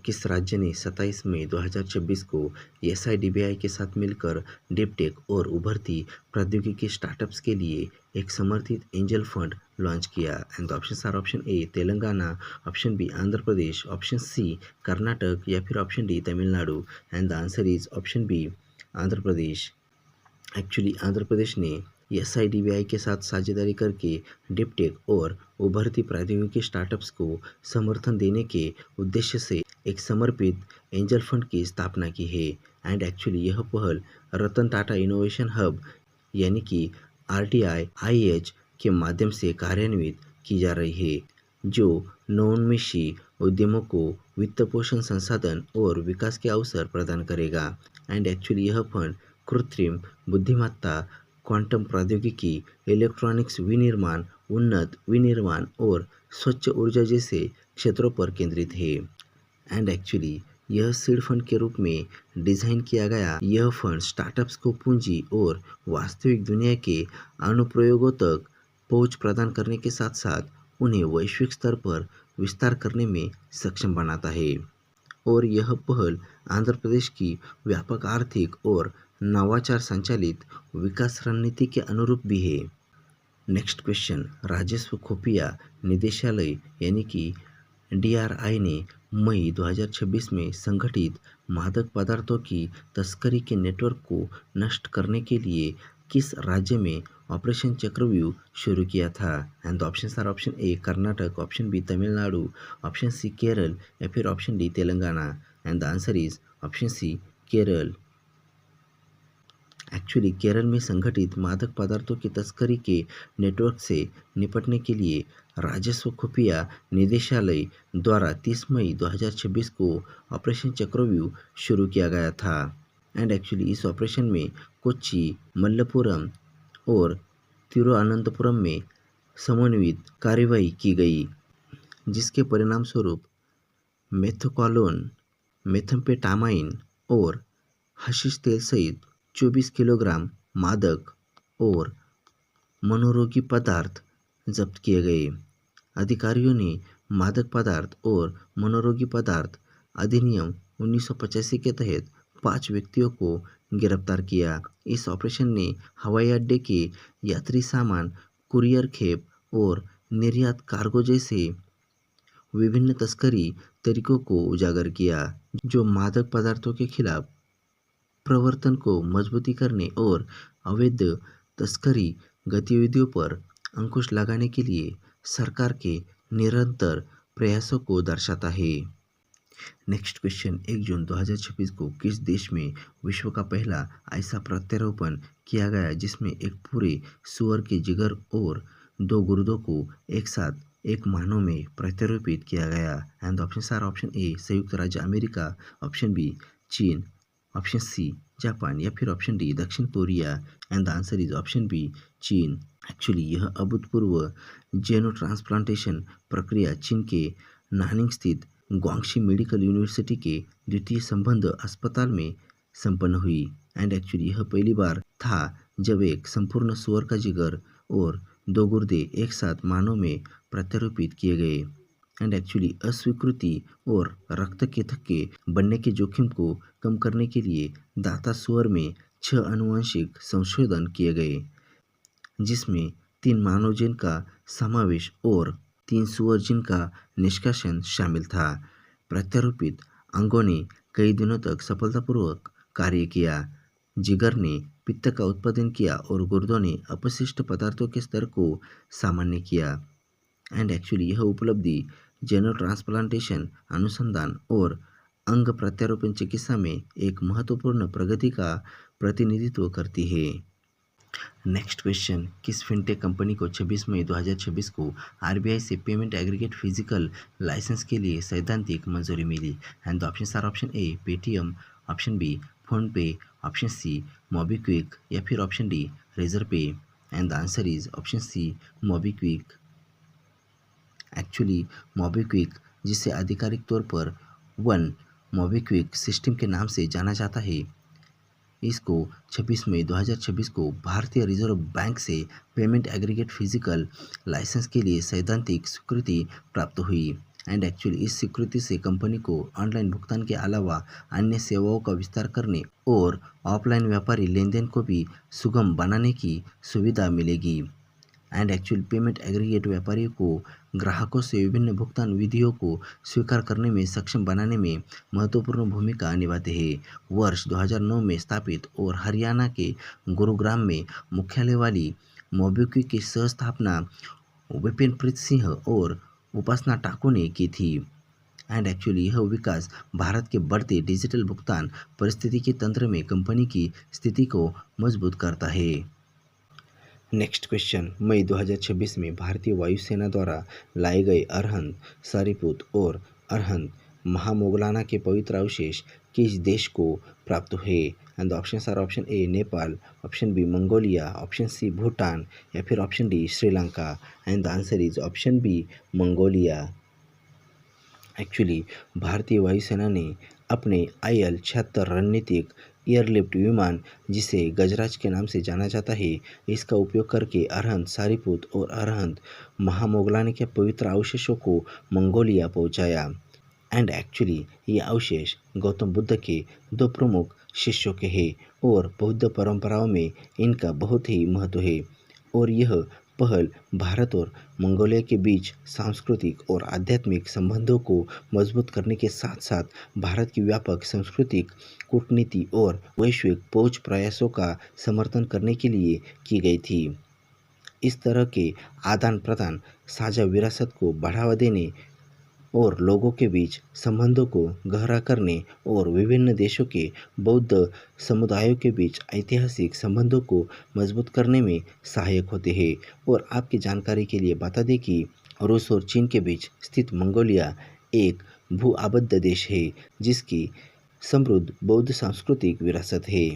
किस राज्य ने 27 मई 2026 को एसआईडीबीआई के साथ मिलकर डीप टेक और उभरती प्रौद्योगिकी स्टार्टअप्स के लिए एक समर्थित एंजल फंड लॉन्च किया? And the options are option A Telangana, option B Andhra Pradesh, option C Karnataka या फिर option D Tamil Nadu. And the answer is option B Andhra Pradesh. Actually Andhra Pradesh ने एसआईडीबीआई के साथ साझेदारी करके डीप टेक और उभरती प्रौद्योगिकी स्टार्टअप्स को समर्थन देने के उद्देश्य से एक समर्पित एंजल फंड की स्थापना की है। एंड एक्चुअली यह पहल रतन टाटा इनोवेशन हब यानी कि RTIIH के माध्यम से कार्यान्वित की जा रही है, जो नवोन्मेषी उद्यमों को वित्त पोषण, संसाधन और विकास के अवसर प्रदान करेगा। एंड एक्चुअली यह फंड कृत्रिम बुद्धिमत्ता, क्वांटम प्रौद्योगिकी, इलेक्ट्रॉनिक्स विनिर्माण, उन्नत विनिर्माण और स्वच्छ ऊर्जा जैसे क्षेत्रों पर केंद्रित है। एंड एक्चुअली यह सीड फंड के रूप में डिज़ाइन किया गया यह फंड स्टार्टअप्स को पूंजी और वास्तविक दुनिया के अनुप्रयोगों तक पहुंच प्रदान करने के साथ साथ उन्हें वैश्विक स्तर पर विस्तार करने में सक्षम बनाता है। और यह पहल आंध्र प्रदेश की व्यापक आर्थिक और नवाचार संचालित विकास रणनीति के अनुरूप भी है। नेक्स्ट क्वेश्चन, राजस्व खुफिया निदेशालय यानी कि DRI ने मई 2026 में संगठित मादक पदार्थों की तस्करी के नेटवर्क को नष्ट करने के लिए किस राज्य में ऑपरेशन चक्रव्यूह शुरू किया था? And the options are option A Karnataka, option B Tamil Nadu, option C Kerala या फिर option D Telangana. And the answer is option C Kerala. Actually Kerala में संगठित मादक पदार्थों की तस्करी के नेटवर्क से निपटने के लिए राजस्व खुफिया निदेशालय द्वारा 30 मई 2026 को ऑपरेशन चक्रव्यूह शुरू किया गया था। एंड एक्चुअली इस ऑपरेशन में कोच्चि, मल्लपुरम और तिरुअनंतपुरम में समन्वित कार्रवाई की गई, जिसके परिणाम स्वरूप मेथोक्वालोन, मेथम्फेटामाइन और हशीश तेल सहित 24 किलोग्राम मादक और मनोरोगी पदार्थ जब्त किए गए। अधिकारियों ने मादक पदार्थ और मनोरोगी पदार्थ अधिनियम 1985 के तहत 5 व्यक्तियों को गिरफ्तार किया। इस ऑपरेशन ने हवाई अड्डे के यात्री सामान, कुरियर खेप और निर्यात कार्गो जैसे विभिन्न तस्करी तरीकों को उजागर किया, जो मादक पदार्थों के खिलाफ प्रवर्तन को मजबूती करने और अवैध तस्करी गतिविधियों पर अंकुश लगाने के लिए सरकार के निरंतर प्रयासों को दर्शाता है। नेक्स्ट क्वेश्चन, 1 जून 2026 को किस देश में विश्व का पहला ऐसा प्रत्यारोपण किया गया जिसमें एक पूरे सूअर के जिगर और 2 गुर्दों को एक साथ एक मानव में प्रत्यारोपित किया गया? And the options are option A संयुक्त राज्य अमेरिका, ऑप्शन बी चीन, ऑप्शन सी जापान या फिर ऑप्शन डी दक्षिण Korea. And the answer is option B चीन। एक्चुअली यह अभूतपूर्व जेनो ट्रांसप्लांटेशन प्रक्रिया चीन के नानिंग स्थित ग्वांगशी मेडिकल यूनिवर्सिटी के द्वितीय संबंध अस्पताल में संपन्न हुई। एंड एक्चुअली यह पहली बार था जब एक संपूर्ण सूअर का जिगर और 2 गुर्दे एक साथ मानव में प्रत्यारोपित किए गए। एंड एक्चुअली अस्वीकृति और रक्त के थक्के बनने के जोखिम को कम करने के लिए दाता सूअर में 6 आनुवंशिक संशोधन किए गए, जिसमें 3 मानव जीन का समावेश और 3 सूअर जीन का निष्कासन शामिल था। प्रत्यारोपित अंगों ने कई दिनों तक सफलतापूर्वक कार्य किया, जिगर ने पित्त का उत्पादन किया और गुर्दों ने अपशिष्ट पदार्थों के स्तर को सामान्य किया। एंड एक्चुअली यह उपलब्धि जेनो ट्रांसप्लांटेशन अनुसंधान और अंग प्रत्यारोपण चिकित्सा में एक महत्वपूर्ण प्रगति का प्रतिनिधित्व करती है। नेक्स्ट क्वेश्चन, किस फिनटेक कंपनी को 26 मई 2026 को RBI से पेमेंट एग्रीगेट फिजिकल लाइसेंस के लिए सैद्धांतिक मंजूरी मिली? And the options are option A Paytm, option B PhonePe, option C MobiKwik या फिर option D Razorpay. And the answer is option C MobiKwik. Actually MobiKwik, जिसे आधिकारिक तौर पर वन मोबीक्विक सिस्टम के नाम से जाना जाता है, इसको 26 मई 2026 को भारतीय रिजर्व बैंक से पेमेंट एग्रीगेट फिजिकल लाइसेंस के लिए सैद्धांतिक स्वीकृति प्राप्त हुई। एंड एक्चुअली इस स्वीकृति से कंपनी को ऑनलाइन भुगतान के अलावा अन्य सेवाओं का विस्तार करने और ऑफलाइन व्यापारी लेनदेन को भी सुगम बनाने की सुविधा मिलेगी। एंड एक्चुअल पेमेंट एग्रीगेट व्यापारियों को ग्राहकों से विभिन्न भुगतान विधियों को स्वीकार करने में सक्षम बनाने में महत्वपूर्ण भूमिका निभाते हैं। वर्ष 2009 में स्थापित और हरियाणा के गुरुग्राम में मुख्यालय वाली मोबिक्विक की सह स्थापना विपिन प्रीत सिंह और उपासना टाकू ने की थी। एंड एक्चुअली यह विकास भारत के बढ़ते डिजिटल भुगतान परिस्थितिकी तंत्र में कंपनी की स्थिति को मजबूत करता है। नेक्स्ट क्वेश्चन, मई 2026 में भारतीय वायुसेना द्वारा लाए गए अरहंत, सारीपुत और अरहंत महामोगलाना के पवित्र अवशेष किस देश को प्राप्त हुए? And the options are option A Nepal, option B Mongolia, option C Bhutan या फिर option D Sri Lanka. And the answer is option B Mongolia. Actually भारतीय वायुसेना ने अपने IL-76 रणनीतिक एयरलिफ्ट विमान, जिसे गजराज के नाम से जाना जाता है, इसका उपयोग करके अरहंत, सारीपुत और अरहंत महामोगलाने के पवित्र अवशेषों को मंगोलिया पहुंचाया। एंड एक्चुअली ये अवशेष गौतम बुद्ध के 2 प्रमुख शिष्यों के हैं और बौद्ध परंपराओं में इनका बहुत ही महत्व है। और यह पहल भारत और मंगोलिया के बीच सांस्कृतिक और आध्यात्मिक संबंधों को मजबूत करने के साथ साथ भारत की व्यापक सांस्कृतिक, कूटनीति और वैश्विक पहुंच प्रयासों का समर्थन करने के लिए की गई थी। इस तरह के आदान प्रदान साझा विरासत को बढ़ावा देने और लोगों के बीच संबंधों को गहरा करने और विभिन्न देशों के बौद्ध समुदायों के बीच ऐतिहासिक संबंधों को मजबूत करने में सहायक होते हैं। और आपकी जानकारी के लिए बता दें कि रूस और चीन के बीच स्थित मंगोलिया एक भू आबद्ध देश है जिसकी समृद्ध बौद्ध सांस्कृतिक विरासत है।